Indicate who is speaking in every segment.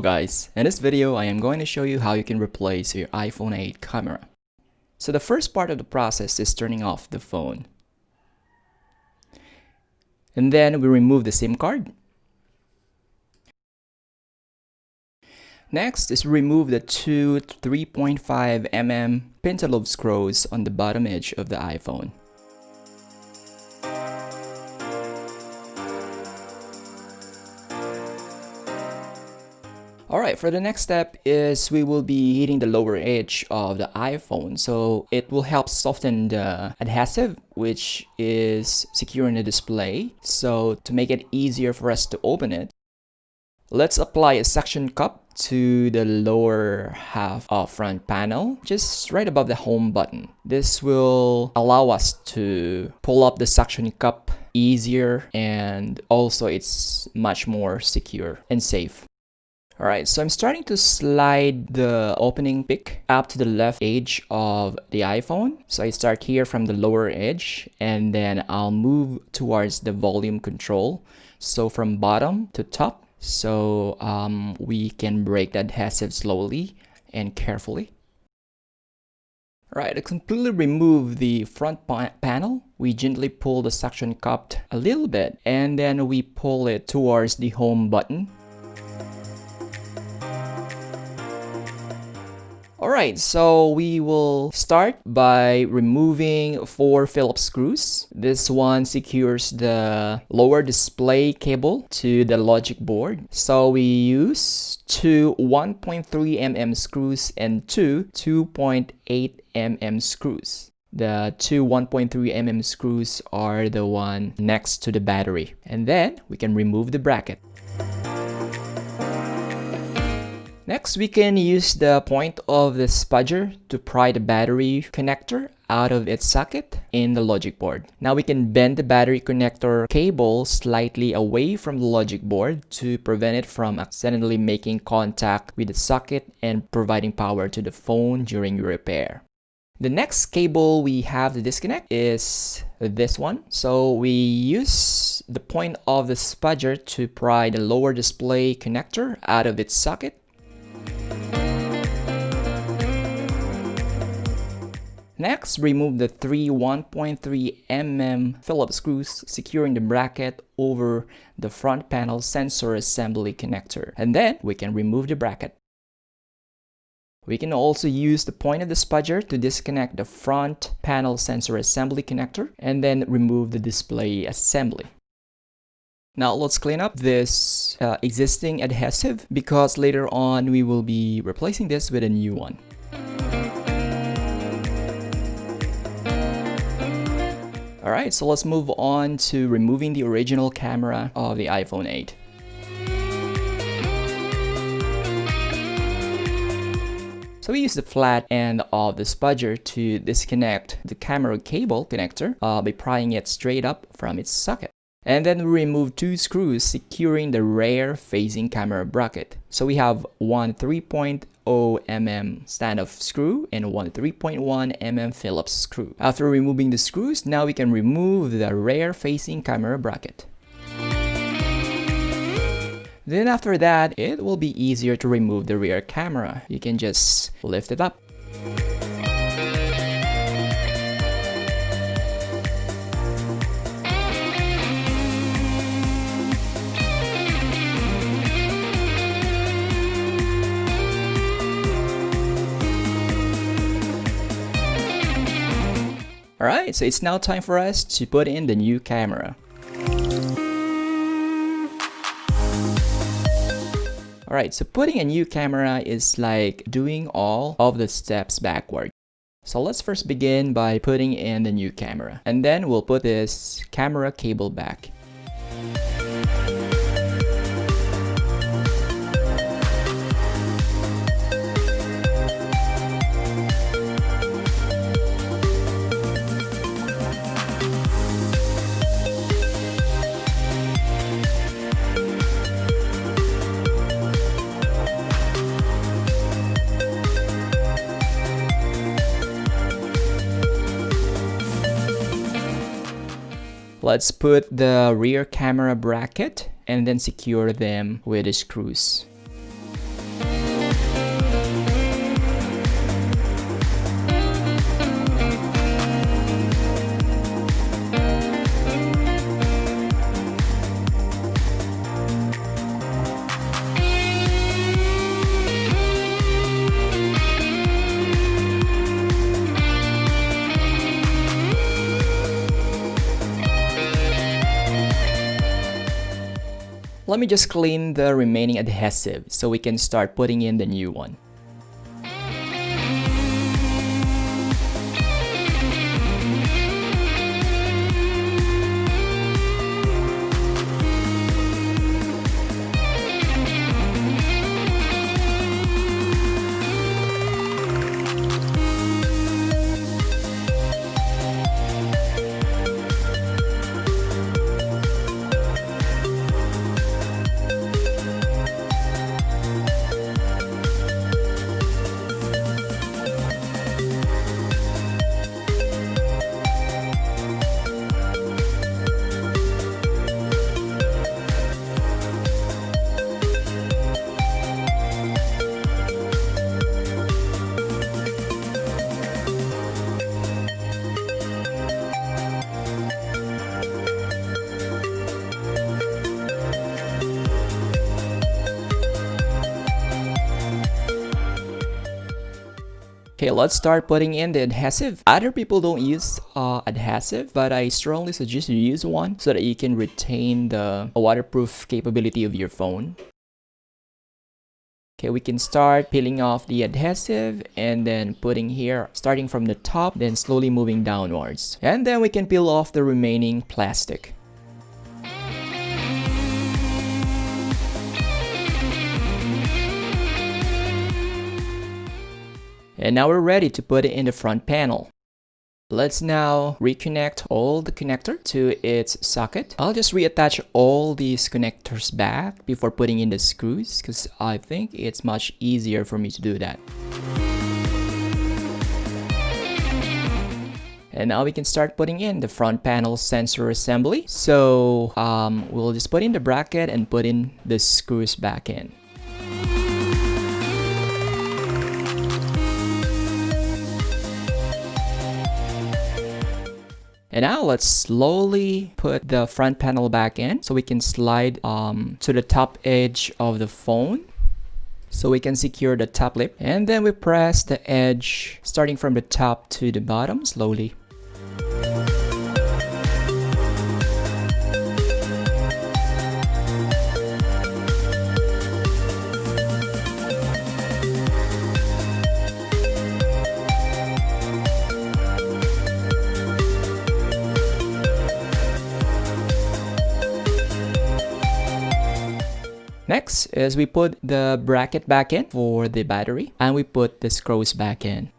Speaker 1: Hello guys, in this video I am going to show you how you can replace your iPhone 8 camera. So the first part of the process is turning off the phone. And then we remove the SIM card. Next is remove the two 3.5mm pentalobe screws on the bottom edge of the iPhone. Alright, for the next step is we will be hitting the lower edge of the iPhone. So it will help soften the adhesive which is securing the display. So to make it easier for us to open it, let's apply a suction cup to the lower half of front panel, just right above the home button. This will allow us to pull up the suction cup easier, and also it's much more secure and safe. Alright, so I'm starting to slide the opening pick up to the left edge of the iPhone. So I start here from the lower edge and then I'll move towards the volume control. So from bottom to top. So we can break the adhesive slowly and carefully. Alright, to completely remove the front panel, we gently pull the suction cup a little bit and then we pull it towards the home button. Alright, so we will start by removing 4 Phillips screws. This one secures the lower display cable to the logic board. So we use two 1.3mm screws and two 2.8mm screws. The two 1.3mm screws are the one next to the battery. And then we can remove the bracket. Next, we can use the point of the spudger to pry the battery connector out of its socket in the logic board. Now we can bend the battery connector cable slightly away from the logic board to prevent it from accidentally making contact with the socket and providing power to the phone during repair. The next cable we have to disconnect is this one. So we use the point of the spudger to pry the lower display connector out of its socket. Next, remove the three 1.3mm Phillips screws securing the bracket over the front panel sensor assembly connector, and then we can remove the bracket. We can also use the point of the spudger to disconnect the front panel sensor assembly connector and then remove the display assembly. Now let's clean up this existing adhesive because later on we will be replacing this with a new one. Alright, so let's move on to removing the original camera of the iPhone 8. So we use the flat end of the spudger to disconnect the camera cable connector by prying it straight up from its socket. And then we remove 2 screws securing the rear facing camera bracket. So we have one 3.0mm standoff screw and one 3.1mm Phillips screw. After removing the screws, now we can remove the rear facing camera bracket. Then after that, it will be easier to remove the rear camera. You can just lift it up. Alright, so it's now time for us to put in the new camera. Alright, so putting a new camera is like doing all of the steps backward. So let's first begin by putting in the new camera. And then we'll put this camera cable back. Let's put the rear camera bracket and then secure them with the screws. Let me just clean the remaining adhesive so we can start putting in the new one. Okay, let's start putting in the adhesive. Other people don't use adhesive, but I strongly suggest you use one so that you can retain the waterproof capability of your phone. Okay, we can start peeling off the adhesive and then putting here, starting from the top, then slowly moving downwards. And then we can peel off the remaining plastic. And now we're ready to put it in the front panel. Let's now reconnect all the connector to its socket. I'll just reattach all these connectors back before putting in the screws because I think it's much easier for me to do that. And now we can start putting in the front panel sensor assembly. So we'll just put in the bracket and put in the screws back in. And now let's slowly put the front panel back in so we can slide to the top edge of the phone so we can secure the top lip. And then we press the edge starting from the top to the bottom slowly. Next is we put the bracket back in for the battery and we put the screws back in.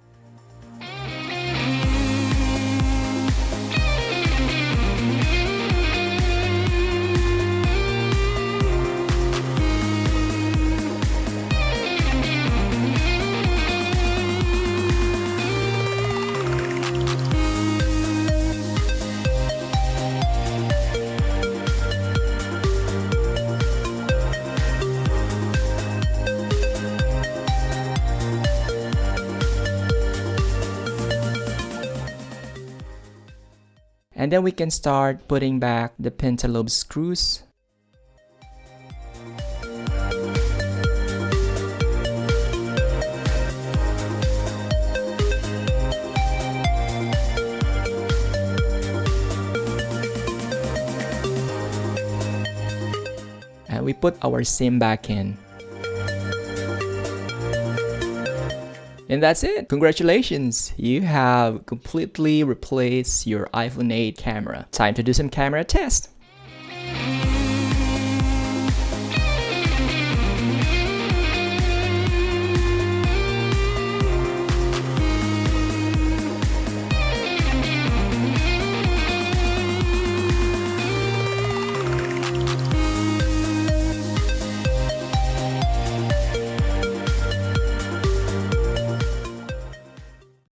Speaker 1: And then we can start putting back the pentalobe screws. And we put our SIM back in. And that's it. Congratulations! You have completely replaced your iPhone 8 camera. Time to do some camera test.